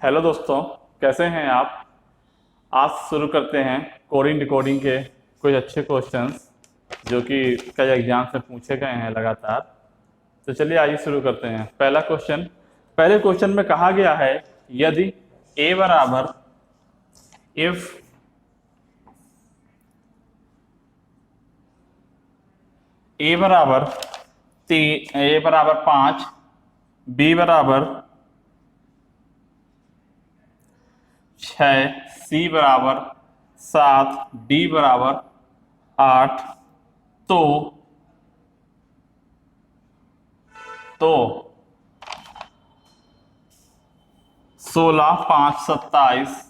Hello दोस्तों, कैसे हैं आप। आज शुरू करते हैं कोडिंग डिकोडिंग के कुछ अच्छे क्वेश्चंस जो कि कई एग्जाम से पूछे गए हैं लगातार। तो चलिए आइए शुरू करते हैं। पहला क्वेश्चन, पहले क्वेश्चन में कहा गया है यदि ए बराबर इफ ए बराबर ए बराबर 5, बी बराबर 6, सी बराबर 7, डी बराबर 8, तो तो 16, 5, 27,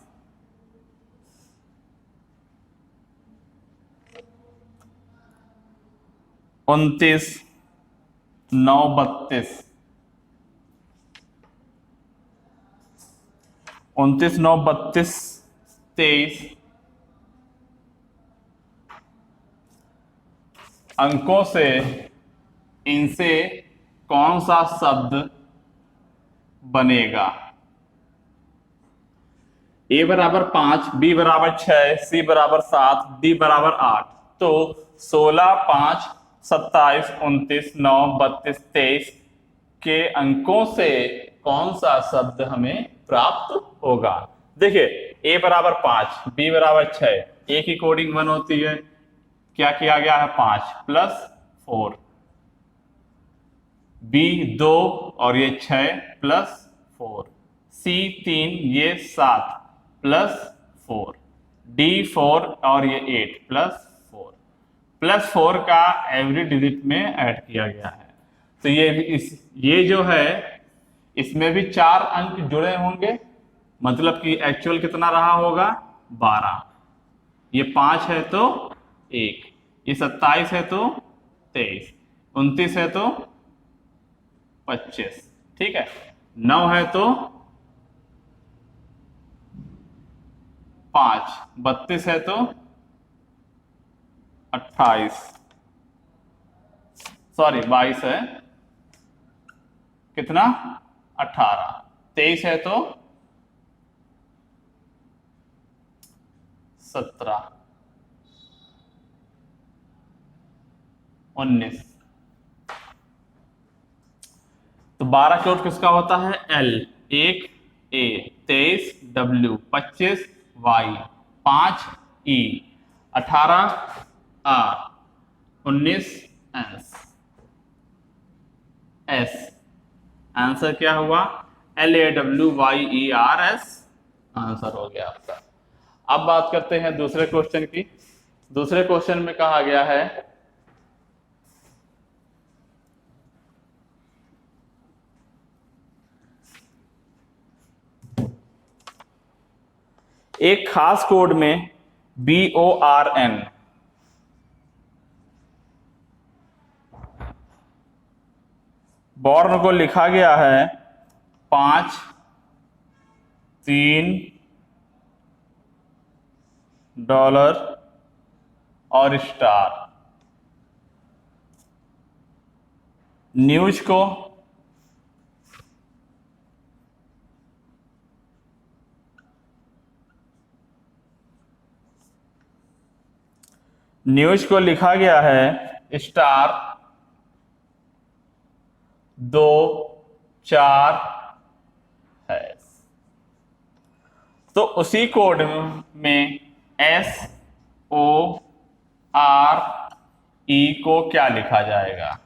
29, 9, 32, 29, 9, 32, 23 अंकों से इनसे कौन सा शब्द बनेगा। ए बराबर 5, बी बराबर 6, सी बराबर 7, डी बराबर 8, तो 16, 5, 27, 29, 9, 32, 23 के अंकों से कौन सा शब्द हमें प्राप्त होगा। देखिए, ए बराबर 5, बी बराबर 6, ए की कोडिंग 1 होती है, क्या किया गया है 5 प्लस 4, बी 2 और ये 6 प्लस 4, सी 3 ये 7 प्लस 4, डी 4 और ये 8 प्लस 4 का एवरी डिजिट में ऐड किया गया है। तो ये जो है इसमें भी 4 अंक जुड़े होंगे, मतलब कि एक्चुअल कितना रहा होगा 12। ये 5 है तो 1, ये 27 है तो 23, 29 है तो 25, ठीक है, 9 है तो 5, 32 है तो 28, सॉरी 22 है, कितना 18, 23 है तो 17, 19। तो 12 क्लोट किसका होता है L, 1 A, 23 W, 25 Y, 5 E, 18 R, 19 S. S answer क्या हुआ, LAWYERS आंसर हो गया आपका। अब बात करते हैं दूसरे क्वेश्चन की। दूसरे क्वेश्चन में कहा गया है एक खास कोड में BORN बॉर्न को लिखा गया है 5, 3 डॉलर और स्टार। न्यूज को लिखा गया है स्टार 2, 4 है। तो उसी कोड में SORE को क्या लिखा जाएगा।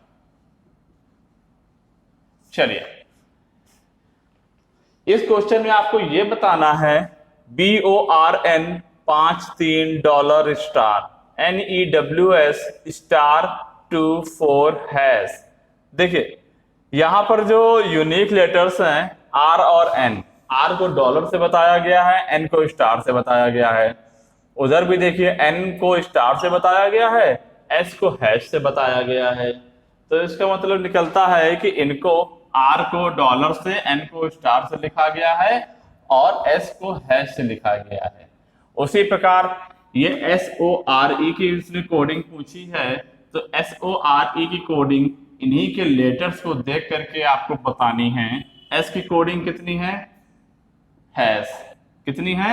चलिए, इस क्वेश्चन में आपको यह बताना है BORN 5, 3 dollar star NEWS star 2, 4 hash. देखिए, यहां पर जो यूनिक लेटर्स हैं R और N, R को डॉलर से बताया गया है, N को स्टार से बताया गया है। उधर भी देखिए N को स्टार से बताया गया है, S को हैश से बताया गया है। तो इसका मतलब निकलता है कि इनको R को डॉलर से, N को स्टार से लिखा गया है और S को हैश से लिखा गया है। उसी प्रकार ये SORE की इसने कोडिंग पूछी है, तो SORE की कोडिंग इन्हीं के लेटर्स को देख करके आपको बतानी है। S की कोडिंग कितनी है हैज, कितनी है?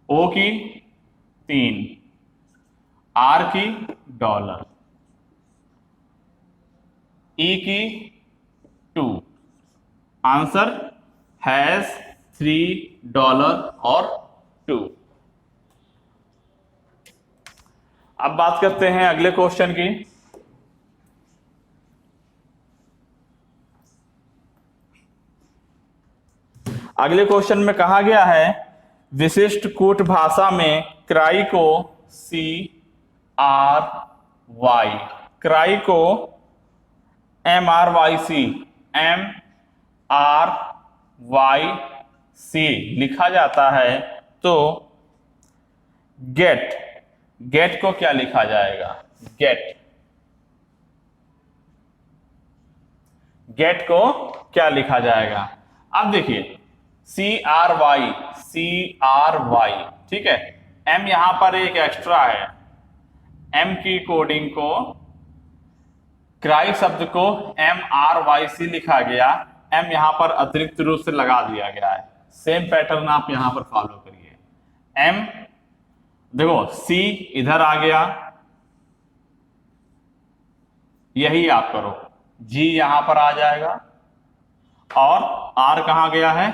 ओ की 3, आर की $, ई की 2। आंसर हैज $3 और 2। अब बात करते हैं अगले क्वेश्चन की। अगले क्वेश्चन में कहा गया है विशिष्ट कूट भाषा में क्राई को CRY, क्राई को MRYC, MRYC लिखा जाता है, तो गेट, गेट को क्या लिखा जाएगा? गेट, गेट को क्या लिखा जाएगा? अब देखिए CRY, CRY, ठीक है। M यहां पर एक एक्स्ट्रा है, M की कोडिंग को, क्राई शब्द को MRYC लिखा गया, M यहां पर अतिरिक्त रूप से लगा दिया गया है। सेम पैटर्न आप यहां पर फॉलो करिए। M, देखो C इधर आ गया, यही आप करो, G यहां पर आ जाएगा, और R कहां गया है?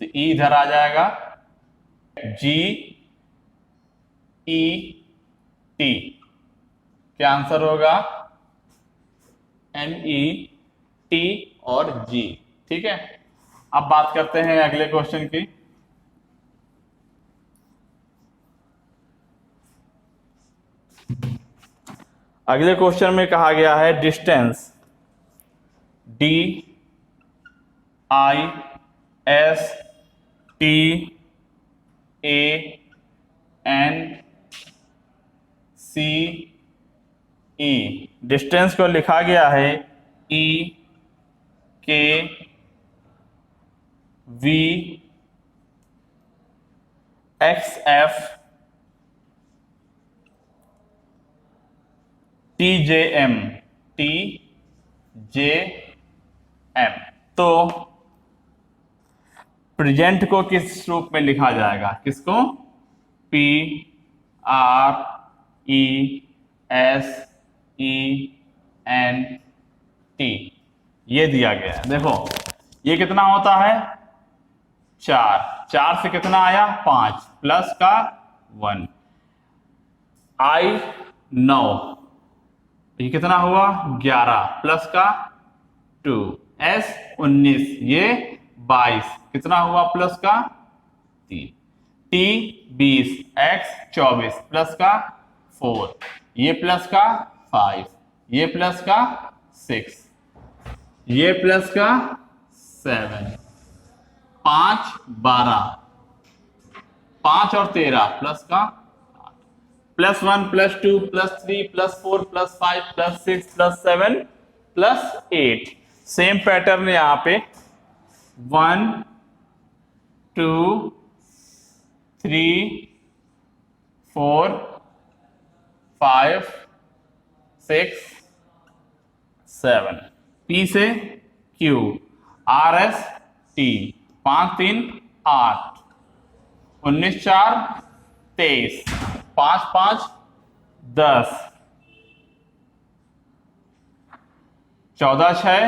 तो E इधर आ जाएगा, GET, क्या आंसर होगा? NET और G, ठीक है। अब बात करते हैं अगले क्वेश्चन की। अगले क्वेश्चन में कहा गया है डिस्टेंस, DISTANCE, डिस्टेंस को लिखा गया है EKVXF TJM। तो प्रेजेंट को किस रूप में लिखा जाएगा? किसको? PRESENT, ये दिया गया है। देखो ये कितना होता है? 4, 4 से कितना आया? 5 प्लस का 1, I 9, ये कितना हुआ? 11 प्लस का 2, S 19, ये 22, कितना हुआ? प्लस का 3, T 20, X 24 प्लस का 4, ये प्लस का 5, ये प्लस का 6, ये प्लस का 7, 5 12, 5 और 13 प्लस का plus 1 plus 2 plus 3 plus 4 plus 5 plus 6 plus 7 plus 8। Same pattern यहां पे 1 2 3 4 5 6 7, P से Q, RS T, 5 3 8, 19 4 23, 5 5 10, 14 6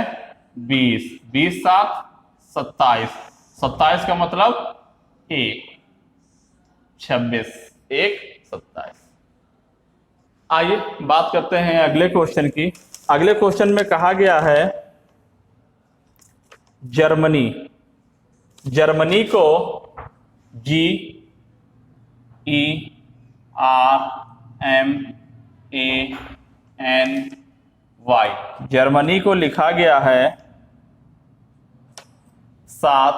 20, 20 7 27, 27 का मतलब 1, 26 1 27। आइए बात करते हैं अगले क्वेश्चन की। अगले क्वेश्चन में कहा गया है जर्मनी, जर्मनी को GERMANY, जर्मनी को लिखा गया है 7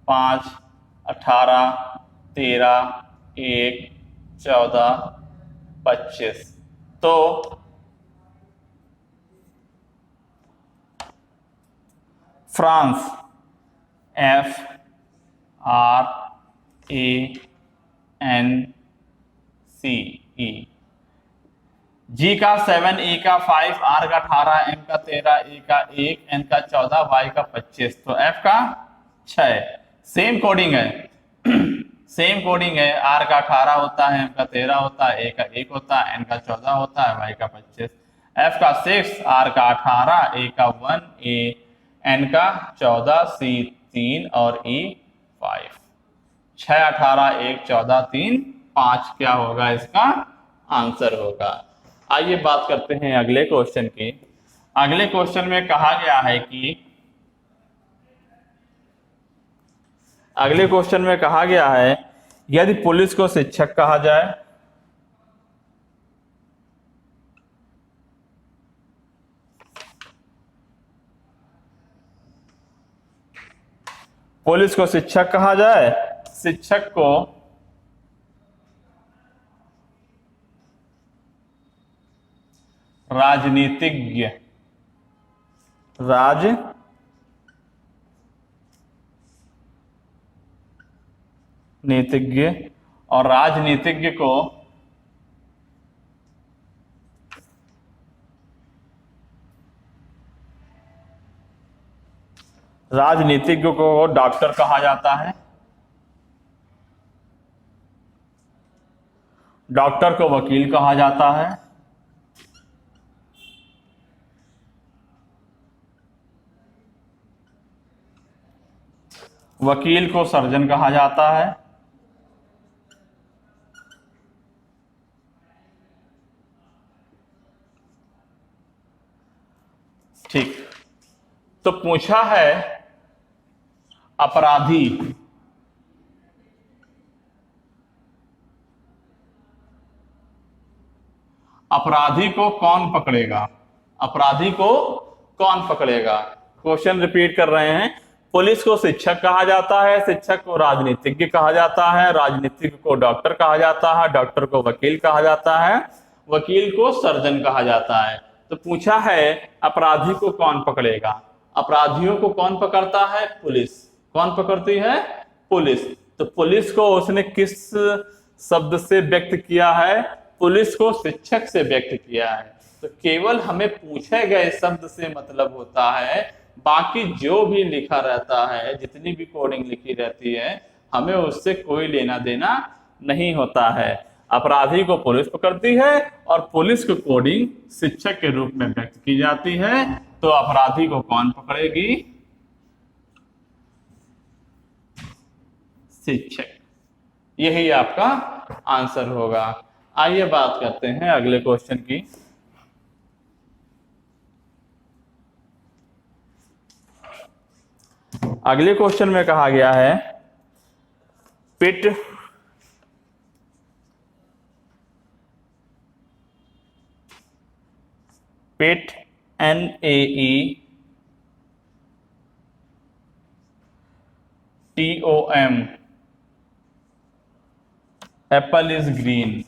5 18 13 1 14 25। तो फ्रांस FRANCE, G का 7, E का 5, R का 18, M का 13, A का 1, N का 14, Y का 25। तो F का 6। सेम कोडिंग है सेम कोडिंग है। आर का 18 होता है, एम का 13 होता है, ए का 1 होता है, एन का 14 होता है, वाई का 25, एफ का 6, आर का 18, ए का 1, एन का 14, सी 3 और ई 5। 6, 18, 1, 14, 3, 5 क्या होगा इसका आंसर होगा। आइए बात करते हैं अगले क्वेश्चन की। अगले क्वेश्चन में कहा गया है कि अगले क्वेश्चन में कहा गया है यदि पुलिस को शिक्षक कहा जाए, पुलिस को शिक्षक कहा जाए, शिक्षक को राजनीतिज्ञ, राजनीतिज्ञ और राजनीतिज्ञ को डॉक्टर कहा जाता है, डॉक्टर को वकील कहा जाता है, वकील को सर्जन कहा जाता है, ठीक। तो पूछा है अपराधी, अपराधी को कौन पकड़ेगा, अपराधी को कौन पकड़ेगा। क्वेश्चन रिपीट कर रहे हैं। पुलिस को शिक्षक कहा जाता है, शिक्षक को राजनीतिज्ञ कहा जाता है, राजनीतिज्ञ को डॉक्टर कहा जाता है, डॉक्टर को वकील कहा जाता है, वकील को सर्जन कहा जाता है। तो पूछा है अपराधी को कौन पकड़ेगा। अपराधियों को कौन पकड़ता है, पुलिस। कौन पकड़ती है, पुलिस। तो पुलिस को उसने किस शब्द से व्यक्त किया है, पुलिस को शिक्षक से व्यक्त किया है। तो केवल हमें पूछे गए शब्द से मतलब होता है, बाकी जो भी लिखा रहता है, जितनी भी कोडिंग लिखी रहती है, हमें उससे कोई लेना देना नहीं होता है। अपराधी को पुलिस पकड़ती है और पुलिस को कोडिंग शिक्षक के रूप में व्यक्त की जाती है। तो अपराधी को कौन पकड़ेगी, शिक्षक। यही आपका आंसर होगा। आइए बात करते हैं अगले क्वेश्चन की। अगले क्वेश्चन में कहा गया है पिट NAETOM apple is green।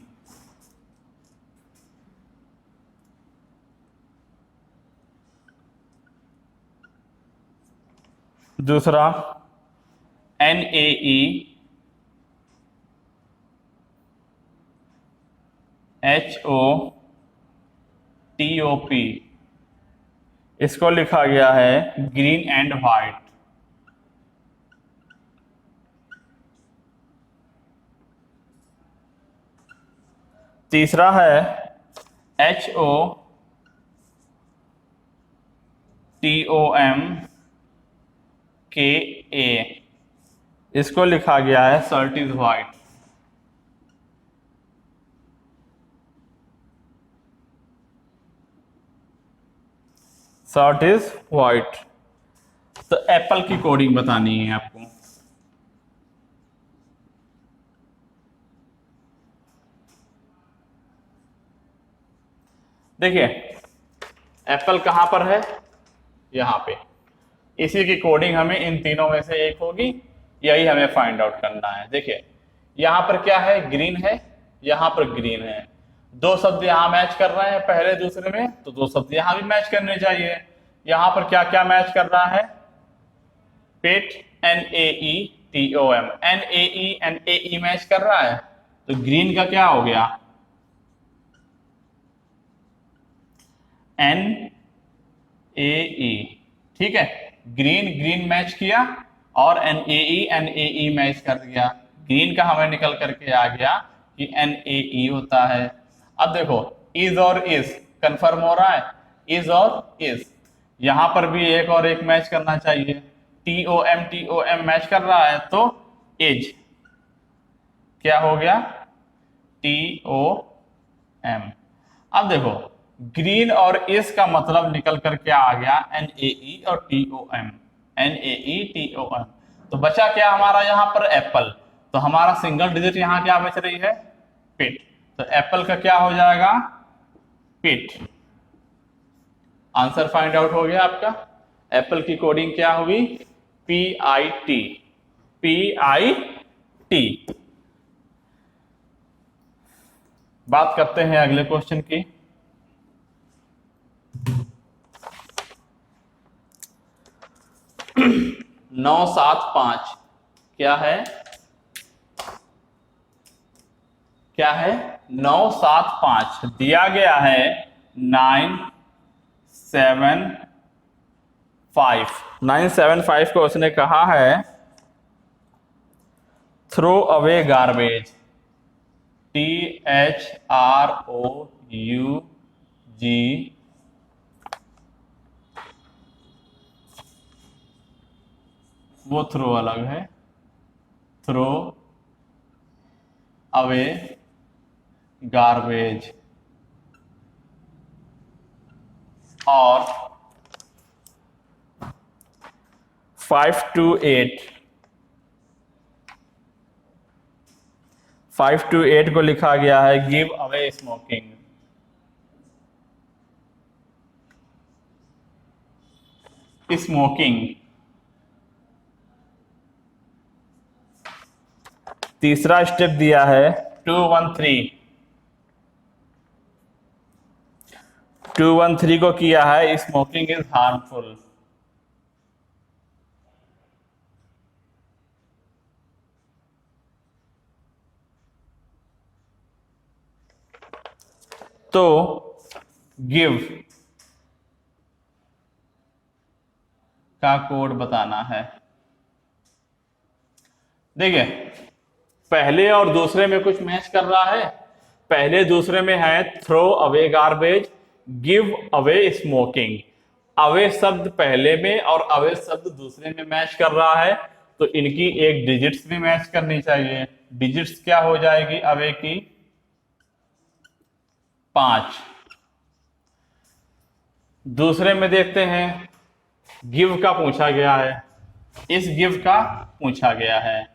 दूसरा NAEHOTOP, इसको लिखा गया है ग्रीन एंड व्हाइट। तीसरा है HOTOMKA, इसको लिखा गया है shirt is white. Shirt is white. तो एप्पल की कोडिंग बतानी है आपको। देखिए एप्पल कहां पर है, यहां पे। इसी की कोडिंग हमें इन तीनों में से एक होगी, यही हमें फाइंड आउट करना है। देखिए यहां पर क्या है, ग्रीन है, यहां पर ग्रीन है। दो शब्द यहां मैच कर रहे हैं पहले दूसरे में, तो दो शब्द यहां भी मैच करने चाहिए। यहां पर क्या क्या मैच कर रहा है, पेट NAETOM, NAE मैच कर रहा है। तो ग्रीन का क्या हो गया, NAE। ठीक है, ग्रीन ग्रीन मैच किया और NAE मैच कर दिया, ग्रीन का हमें निकल करके आ गया कि NAE होता है। अब देखो इज और इज कंफर्म हो रहा है, इज और इज, यहां पर भी एक और एक मैच करना चाहिए, TOM मैच कर रहा है तो इज क्या हो गया, TOM। अब देखो ग्रीन और इस का मतलब निकल कर क्या आ गया, NAE और TOM, NAE TOM। तो बचा क्या हमारा यहाँ पर एप्पल, तो हमारा सिंगल डिजिट यहाँ क्या बच रही है, पिट, तो एप्पल का क्या हो जाएगा, पिट। आंसर फाइंड आउट हो गया आपका। एप्पल की कोडिंग क्या होगी, PIT, PIT। बात करते हैं अगले क्वेश्चन की। नौ सात पांच क्या है, क्या है, 975 दिया गया है 975 को उसने कहा है थ्रो अवे गार्बेज, THROUG, वो थ्रो अलग है, थ्रो अवे गार्बेज, और 5 to 8 को लिखा गया है गिव अवे स्मोकिंग। स्मोकिंग तीसरा स्टेप दिया है 213 को किया है स्मोकिंग इज हार्मफुल। तो गिव का कोड बताना है। देखिए पहले और दूसरे में कुछ मैच कर रहा है, पहले दूसरे में है throw away garbage, give away smoking, away शब्द पहले में और अवे शब्द दूसरे में मैच कर रहा है, तो इनकी एक डिजिट्स भी मैच करनी चाहिए। डिजिट्स क्या हो जाएगी अवे की, 5। दूसरे में देखते हैं गिव का पूछा गया है, इस गिव का पूछा गया है,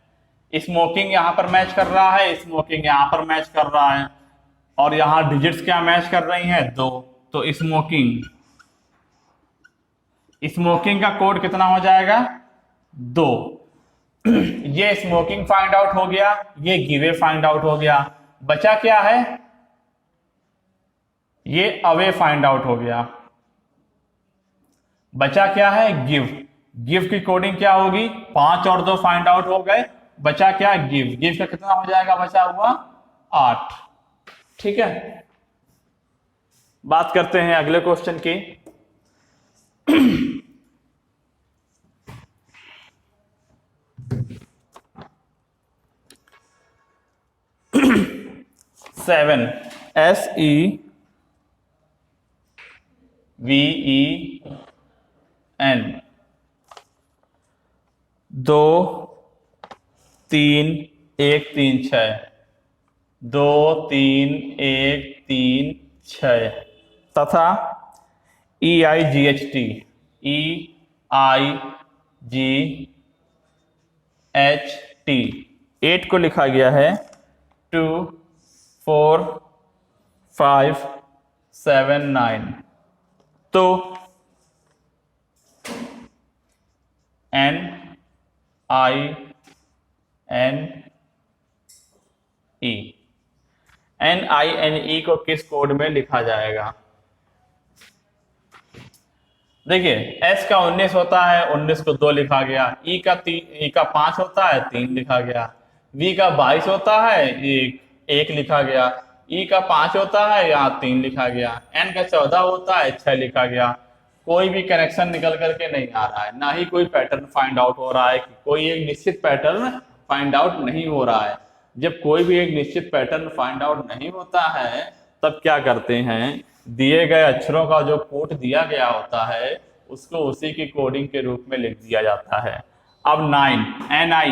स्मोकिंग यहां पर मैच कर रहा है, स्मोकिंग यहां पर मैच कर रहा है, और यहां डिजिट्स क्या मैच कर रही हैं, 2, तो स्मोकिंग, स्मोकिंग का कोड कितना हो जाएगा, 2। ये स्मोकिंग फाइंड आउट हो गया, ये गिवे फाइंड आउट हो गया, बचा क्या है, ये अवे फाइंड आउट हो गया, बचा क्या है, गिव। गिव की कोडिंग क्या होगी, 5 और 2 फाइंड आउट हो गए, बचा क्या, गिव। गिव का कितना हो जाएगा, बचा हुआ 8। ठीक है, बात करते हैं अगले क्वेश्चन की। सेवन, SEVEN, 2 3 1 3 6, 2 3 1 3 6, तथा EIGHT, EIGHT 8 को लिखा गया है 2 4 5 7 9, तो NINE को किस कोड में लिखा जाएगा। देखिए S का 19 होता है, 19 को 2 लिखा गया, E का 5 होता है, 3 लिखा गया, V का 22 होता है, 1 लिखा गया, E का 5 होता है, यहाँ 3 लिखा गया, N का 14 होता है, 6 लिखा गया, कोई भी कनेक्शन निकल करके नहीं आ रहा है, ना ही कोई पैटर्न फाइंड आउट हो रहा है, कोई एक निश्चित पैटर्न फाइंड आउट नहीं हो रहा है। जब कोई भी एक निश्चित पैटर्न फाइंड आउट नहीं होता है तब क्या करते हैं, दिए गए अक्षरों का जो कोड दिया गया होता है उसको उसी की कोडिंग के रूप में लिख दिया जाता है। अब 9 NI,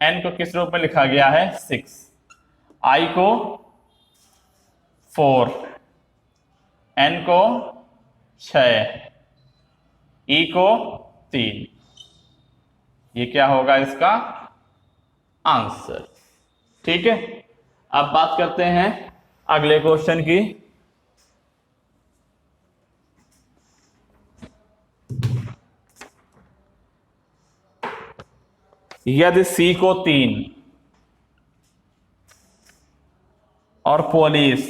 N को किस रूप में लिखा गया है 6, I को 4, N को 6, E को 3। ये क्या होगा इसका आंसर। ठीक है, अब बात करते हैं अगले क्वेश्चन की। यदि C को 3 और पुलिस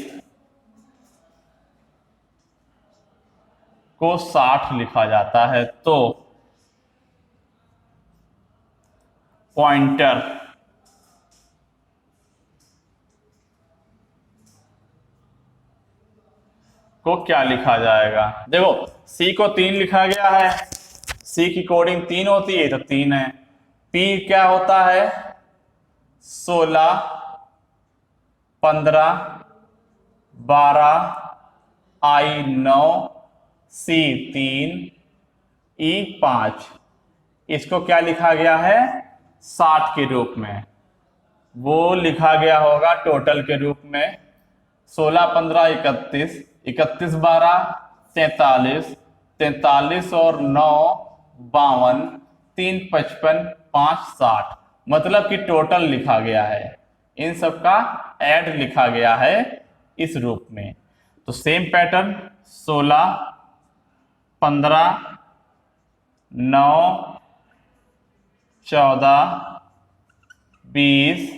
को 60 लिखा जाता है तो पॉइंटर को क्या लिखा जाएगा। देखो C को 3 लिखा गया है, C की कोडिंग 3 होती है तो 3 है। P क्या होता है 16, 15, 12, I 9, C 3, E 5। इसको क्या लिखा गया है 60 के रूप में, वो लिखा गया होगा टोटल के रूप में 16, 15, 31, 31, 12, 43, 43 और 9 52, 3 55, 5 60, मतलब कि टोटल लिखा गया है, इन सब का ऐड लिखा गया है इस रूप में। तो सेम पैटर्न 16, 15, 9, 14, 20,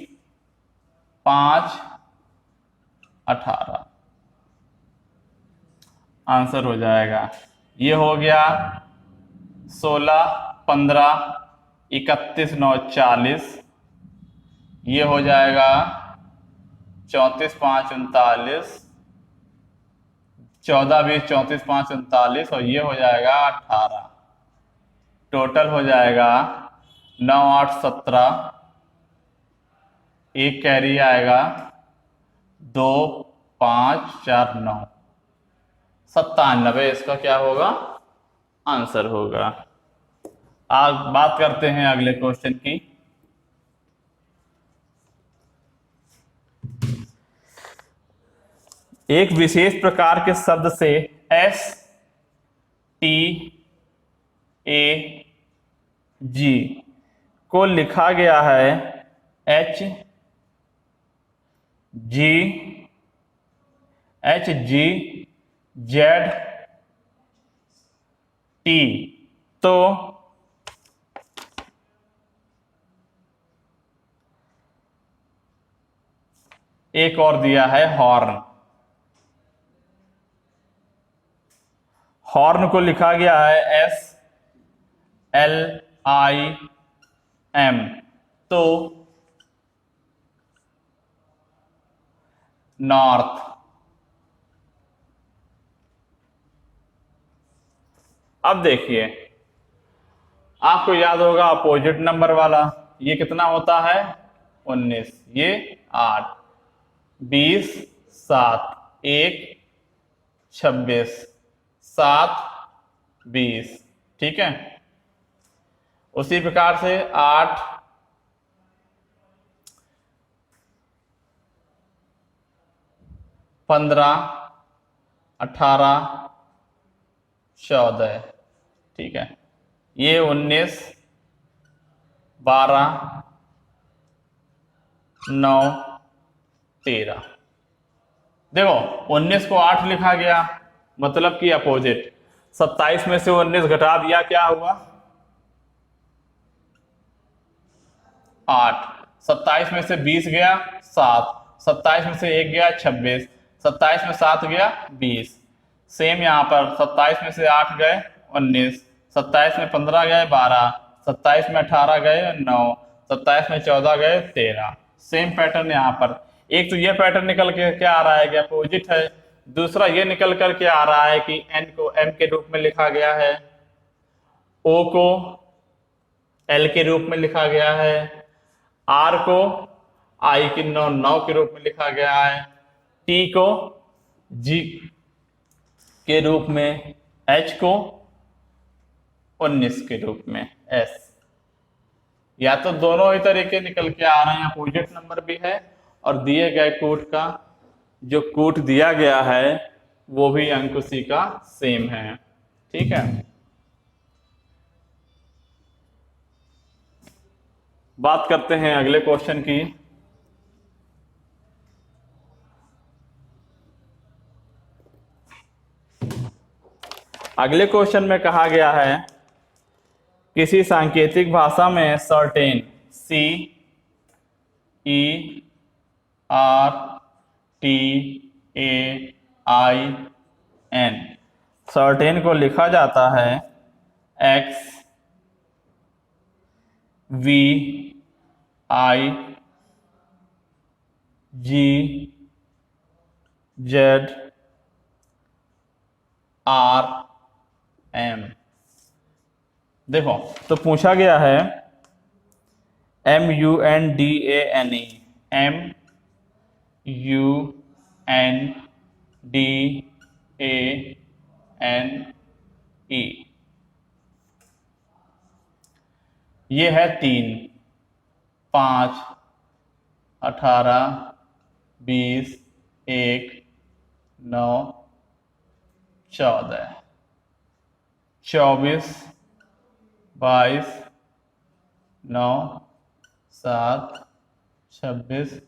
5, 18 आंसर हो जाएगा। ये हो गया 16, 15, 31, 9, 40। ये हो जाएगा 34, 5, 39, 14, 20, 34, 5, 39 और ये हो जाएगा 18। टोटल हो जाएगा 9, 8, 17, एक कैरी आएगा 2, 5, 4, 9, 97 इसका क्या होगा आंसर होगा। आज बात करते हैं अगले क्वेश्चन की। एक विशेष प्रकार के शब्द से S T A G को लिखा गया है H G Z T, तो एक और दिया है हॉर्न। हॉर्न को लिखा गया है SLIM, तो नॉर्थ। अब देखिए आपको याद होगा अपोजिट नंबर वाला, ये कितना होता है 19, ये 8, 20, 7, 1, 26, 7, 20। ठीक है, उसी प्रकार से 8, 15, 18, 14। ठीक है, ये 19, 12, 9, 13। देखो 19 को 8 लिखा गया मतलब कि अपोजिट। 27 में से 19 घटा दिया क्या हुआ 8। 27 में से 20 गया 7, 27 में से 1 गया 26, 27 में 7 गया 20। सेम यहाँ पर 27 में से 8 गए 19, 27 में 15 गए 12, 27 में 18 गए 9, 27 में 14 गए 13। सेम पैटर्न यहाँ पर। एक तो ये पैटर्न निकल के क्या आ रहा है कि अपोजिट है, दूसरा ये निकल करके आ रहा है कि N को M के रूप में लिखा गया है, O को L के रूप में लिखा गया है, R को I की 9 के रूप में लिखा गया है, T को G के रूप में, H को 19 के रूप में, S। या तो दोनों ही तरीके निकल के आ रहे हैं, अपोजिट नंबर भी है और दिए गए कूट का जो कूट दिया गया है वो भी अंक उसी का सेम है। ठीक है, बात करते हैं अगले क्वेश्चन की। अगले क्वेश्चन में कहा गया है किसी सांकेतिक भाषा में सर्टेन CERTAIN सर्टेन को लिखा जाता है XVIGZRM। देखो तो पूछा गया है MUNDANE MUNDANE ये है 3, 5, 18, 20, 1, 9, 14, 24, 22, 9, 7, 26,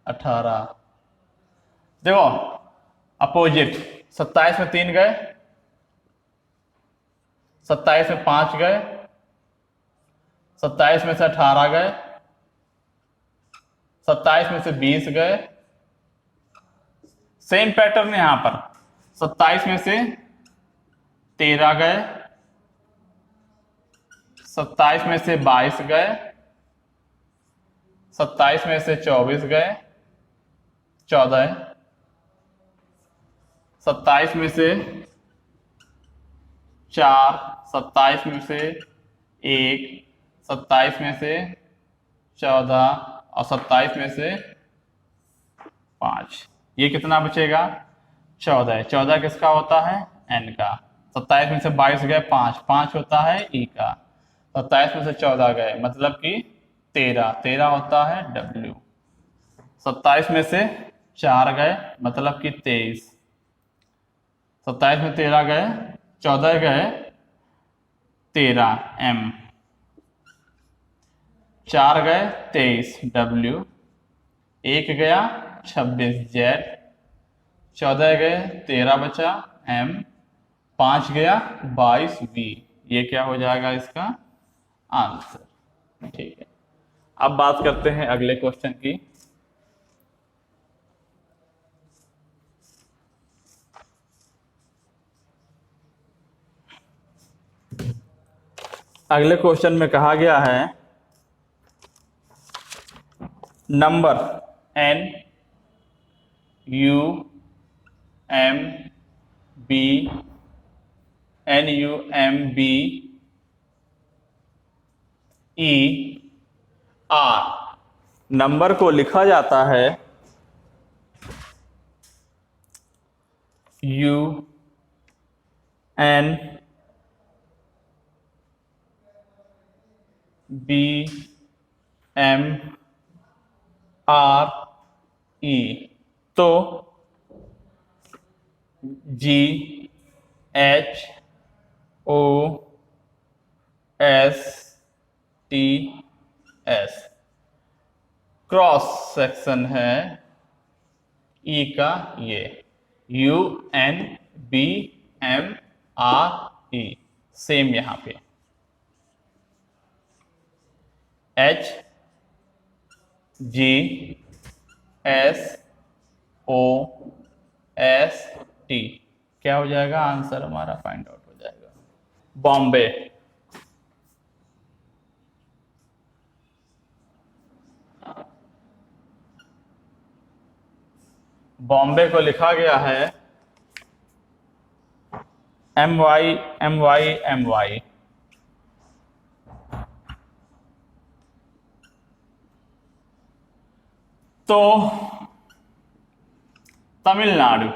18। देखो अपोजिट, 27 में 3 गए, 27 में 5 गए, 27 में से 18 गए, 27 में से 20 गए। सेम पैटर्न यहां पर 27 में से 13 गए, 27 में से 22 गए, 27 में से 24 गए, 14, 27 में से 4, 27 में से 1, 27 में से 14 और 27 में से 5। ये कितना बचेगा? 14। 14 किसका होता है? N का। 27 में से 22 गए 5, 5 होता है E का। 27 में से 14 गए मतलब कि 13, 13 होता है W। 27 में से 4 गए मतलब कि 23। 27 में 13 गए, 14 गए, 13 M। 4 गए 23 W, 1 गया 26 Z, 14 गए 13 बचा M, 5 गया 22 V। ये क्या हो जाएगा इसका आंसर। ठीक है, अब बात करते हैं अगले क्वेश्चन की। अगले क्वेश्चन में कहा गया है number N U M B NUMB E R number को लिखा जाता है UNBMRE। तो GHOSTS क्रॉस सेक्शन है E का। ये UNBMRE सेम यहां पे HGSOST क्या हो जाएगा? आंसर हमारा फाइंड आउट हो जाएगा बॉम्बे। बॉम्बे को लिखा गया है my my। तो तमिलनाडु,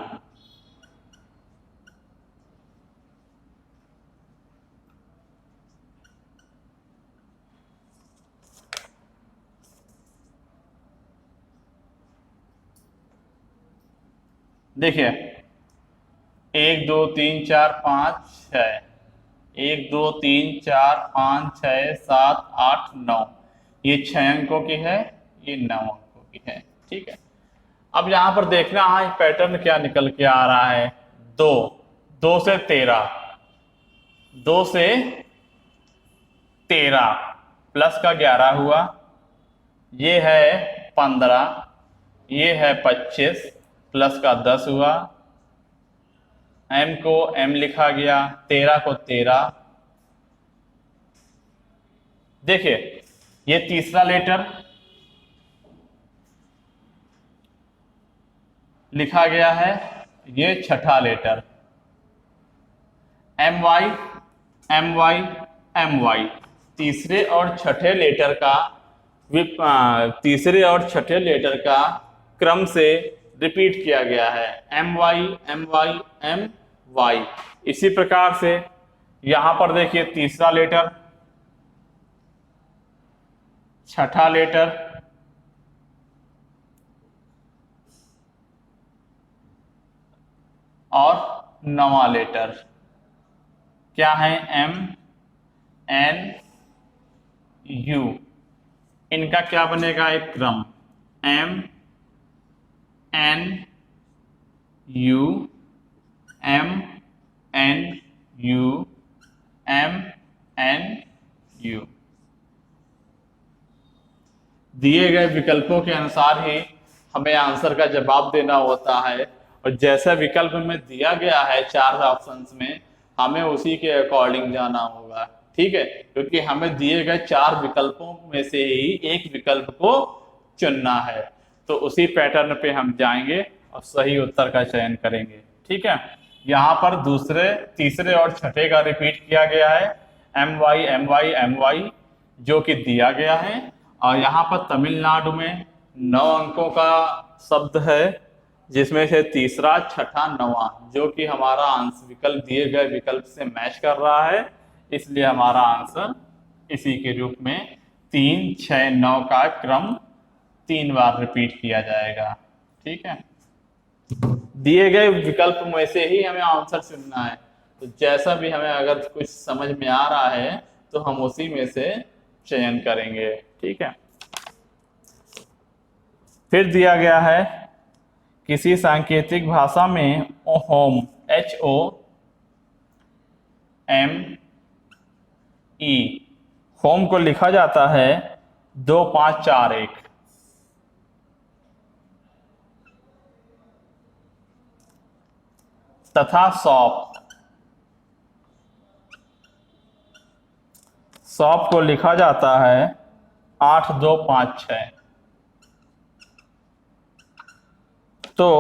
देखिए 1 2 3 4 5 6, 1 2 3 4 5 6 7 8 9, ये 6 अंकों की है, ये 9 अंकों की है। ठीक है, अब यहां पर देखना है पैटर्न क्या निकल के आ रहा है। 2 2 से 13, 2 से 13 प्लस का 11 हुआ, ये है 15, ये है 25 प्लस का 10 हुआ, m को m लिखा गया, 13 को 13। देखिए ये तीसरा लेटर लिखा गया है, ये छठा लेटर my my। तीसरे और छठे लेटर का तीसरे और छठे लेटर का क्रम से रिपीट किया गया है, my। इसी प्रकार से यहां पर देखिए तीसरा लेटर, छठा लेटर और नवा लेटर क्या है, m n u। इनका क्या बनेगा, एक क्रम m n u m n u m n u। दिए गए विकल्पों के अनुसार ही हमें आंसर का जवाब देना होता है, और जैसा विकल्प में दिया गया है 4 ऑप्शंस में, हमें उसी के अकॉर्डिंग जाना होगा। ठीक है, क्योंकि हमें दिए गए 4 विकल्पों में से ही एक विकल्प को चुनना है, तो उसी पैटर्न पे हम जाएंगे और सही उत्तर का चयन करेंगे। ठीक है, यहाँ पर दूसरे, तीसरे और छठे का रिपीट किया गया है, my जो कि दिया गया है, और यहाँ पर तमिलनाडु में 9 अंकों का शब्द है, जिसमें से तीसरा, छठा, नवा जो कि हमारा आंसर विकल्प दिए गए विकल्प से मैच कर रहा है, इसलिए हमारा आंसर इसी के रूप में 3 6 9 का क्रम 3 बार रिपीट किया जाएगा। ठीक है, दिए गए विकल्प में से ही हमें आंसर चुनना है, तो जैसा भी हमें अगर कुछ समझ में आ रहा है तो हम उसी में से चयन करेंगे। ठीक है, फिर दिया गया है किसी सांकेतिक भाषा में ओम HOME होम को लिखा जाता है 2 5 4 1। तथा शॉप को लिखा जाता है 8 2 5 6। तो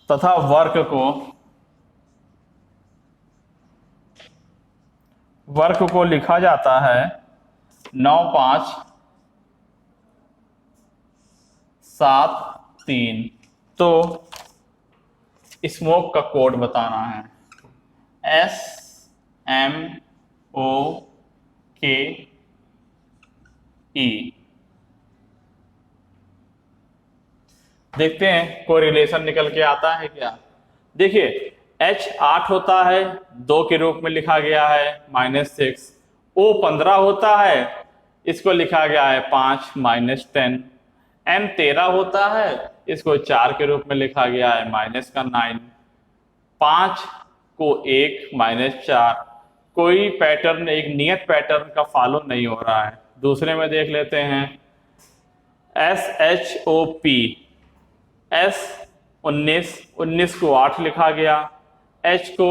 तथा वर्क को लिखा जाता है 9 5 7 3। तो स्मोक का कोड बताना है, SMOKE। देखते हैं कोई रिलेशन निकल के आता है क्या। देखिए H 8 होता है, 2 के रूप में लिखा गया है -6। O 15 होता है, इसको लिखा गया है 5 -10। M 13 होता है, इसको 4 के रूप में लिखा गया है -9। 5 को 1 -4। कोई पैटर्न, एक नियत पैटर्न का फॉलो नहीं हो रहा है। दूसरे में देख लेते हैं SHOP। S 19 को 8 लिखा गया, H को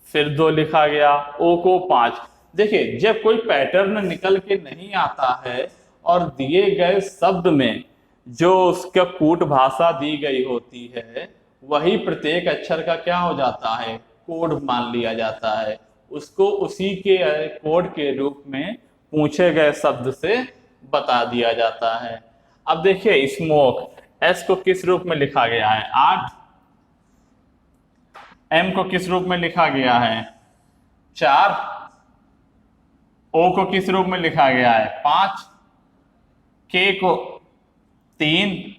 फिर 2 लिखा गया, O को 5। देखिए जब कोई पैटर्न निकल के नहीं आता है और दिए गए शब्द में जो उसका कूट भाषा दी गई होती है वही प्रत्येक अक्षर का क्या हो जाता है, कोड मान लिया जाता है। उसको उसी के कोड के रूप में पूछे गए शब्द से बता दिया जाता है। अब देखिए स्मोक, एस को किस रूप में लिखा गया है 8, एम को किस रूप में लिखा गया है 4, ओ को किस रूप में लिखा गया है 5, के को 3,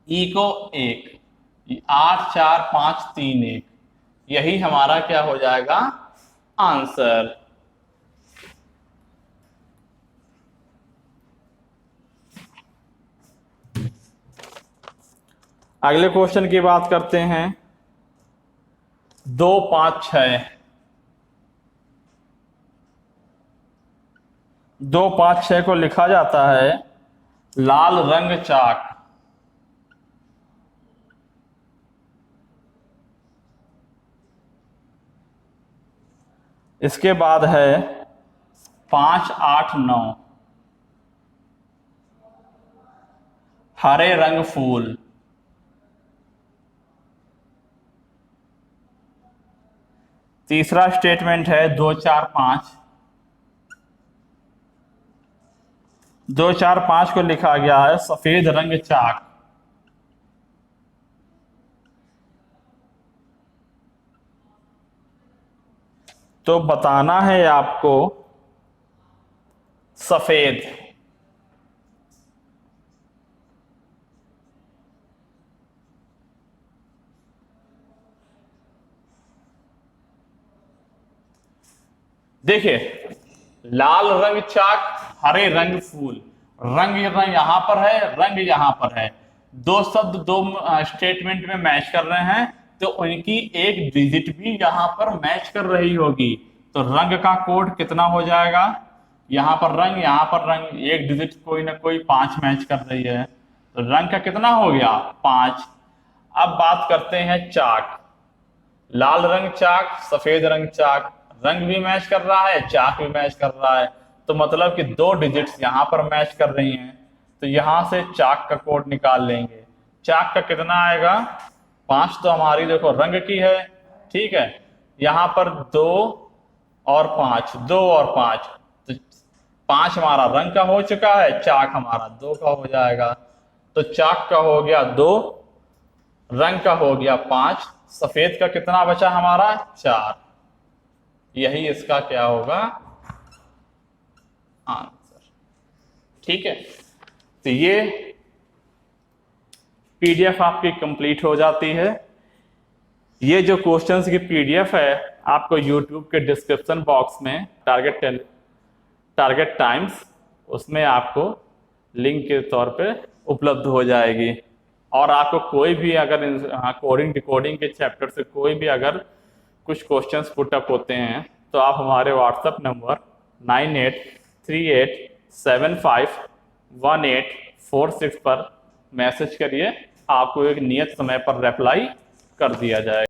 ई को 1, 8 4 5 3 1, यही हमारा क्या हो जाएगा आंसर। अगले क्वेश्चन की बात करते हैं 2 5 6। 2 5 6 को लिखा जाता है लाल रंग चाक। इसके बाद है 5 8 9 हरे रंग फूल। तीसरा स्टेटमेंट है 2 4 5। 2 4 5 को लिखा गया है सफेद रंग चाक। तो बताना है आपको सफेद। देखिए लाल रंग चाक, हरे रंग फूल, रंग यहां पर है, रंग यहां पर है, दो शब्द दो स्टेटमेंट में मैच कर रहे हैं, तो उनकी एक डिजिट भी यहां पर मैच कर रही होगी। तो रंग का कोड कितना हो जाएगा, यहां पर रंग, यहां पर रंग, एक डिजिट कोई ना कोई 5 मैच कर रही है, तो रंग का कितना हो गया 5। अब बात करते हैं चाक। लाल रंग चाक, सफेद रंग चाक, रंग भी मैच कर रहा है, चाक भी मैच कर रहा है, तो मतलब कि 2 डिजिट्स यहां पर मैच कर रही हैं। तो यहां से चाक का कोड निकाल लेंगे। चाक का कितना आएगा 5, तो हमारी देखो रंग की है, ठीक है। यहां पर 2 और 5, 2 और 5, तो 5 हमारा रंग का हो चुका है, चाक हमारा 2 का हो जाएगा। तो चाक का हो गया 2, रंग का हो गया 5, सफेद का कितना बचा हमारा 4। यही इसका क्या होगा आंसर, ठीक है। तो ये पीडीएफ आपकी कंप्लीट हो जाती है। ये जो क्वेश्चंस की पीडीएफ है आपको यूट्यूब के डिस्क्रिप्शन बॉक्स में टारगेट टाइम्स, उसमें आपको लिंक के तौर पे उपलब्ध हो जाएगी। और आपको कोई भी अगर कोडिंग डिकोडिंग के चैप्टर से कोई भी अगर कुछ क्वेश्चंस पुट अप होते हैं तो आप हमारे व्हाट्सएप नंबर 9838751846 पर मैसेज करिए, आपको एक नियत समय पर रिप्लाई कर दिया जाएगा।